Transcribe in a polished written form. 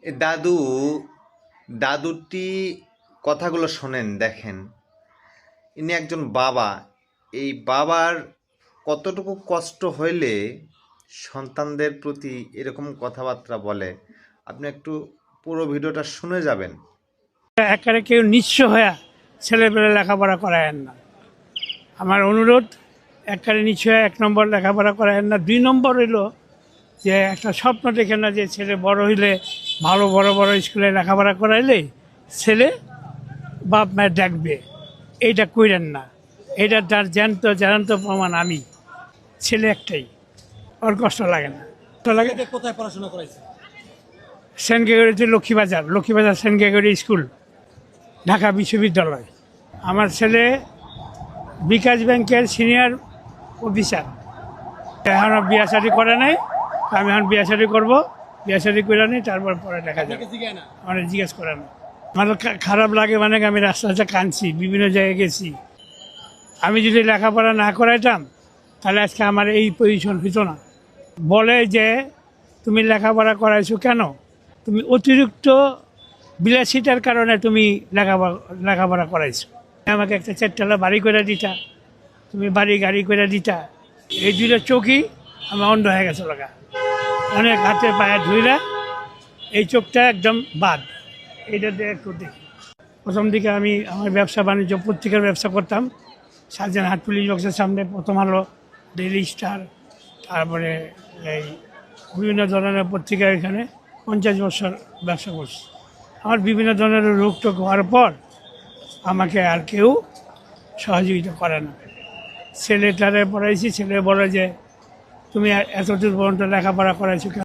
এ দাদু দাদুটি কথাগুলো শোনেন, দেখেন। ইনি একজন বাবা। এই বাবার কতটুকু কষ্ট হইলে সন্তানদের প্রতি এরকম কথাবার্তা বলে, আপনি একটু পুরো ভিডিওটা শুনে যাবেন। একেবারে কেউ নিঃস্ব হয়ে ছেলেপেলে লেখাপড়া করায়েন না। আমার অনুরোধ, একেবারে নিঃস্ব হয়ে 1 নম্বর লেখাপড়া করায়েন না। 2 নম্বর হইলো যে একটা স্বপ্ন দেখে না যে ছেলে বড় হইলে ভালো বড় বড় স্কুলে লেখাপড়া করাইলে ছেলে বাপ মায়ের দেখবে, এইটা কইরেন না। এটা তার জ্যান্ত প্রমাণ আমি। ছেলে একটাই, ওর কষ্ট লাগে না। কষ্ট লাগে। কোথায় পড়াশোনা করাইছে? সেন্ট গ্রেগরিতে Lakshmibazar saint Gregory school, Dhaka বিশ্ববিদ্যালয়। আমার ছেলে বিকাশ ব্যাংকের সিনিয়র অফিসার। এখনও বিয়া শাদি করে নাই। আমি এখন বিয়া শাদি করবো, বিয়া শাদি করে নিই, তারপর পরে দেখা যাবে। আমার জিজ্ঞেস করে না। আমার খারাপ লাগে, মানে আমি রাস্তাতে কাঁদছি, বিভিন্ন জায়গায় গেছি। আমি যদি লেখাপড়া না করাইতাম তাহলে আজকে আমার এই পজিশন হইতো না। বলে যে তুমি লেখাপড়া করাইছো কেন? তুমি অতিরিক্ত বিলাসিতার কারণে তুমি লেখাপড়া করাইছো। আমাকে একটা 4 তলা বাড়ি করে দিতা, তুমি বাড়ি গাড়ি করে দিতা। এই 2টা চোখই আমার অন্ধ হয়ে গেছে লাগা। অনেক হাতে পায়ে ধুইরা এই চোখটা একদম বাদ। এইটা দিয়ে একটু দেখি। প্রথম দিকে আমি আমার ব্যবসা বাণিজ্য পত্রিকার ব্যবসা করতাম। শাহজাহানহাট পুলিশ বক্সের সামনে, প্রথম আলো, ডেইলি স্টার, তারপরে এই বিভিন্ন ধরনের পত্রিকা। এখানে 50 বছর ব্যবসা করছি। আমার বিভিন্ন ধরনের রোগ টোগ হওয়ার পর আমাকে আর কেউ সহযোগিতা করে না। ছেলেটারে পড়াইছি, ছেলে বলে যে তুমি এতদূর পর্যন্ত লেখাপড়া করাইছো কেন?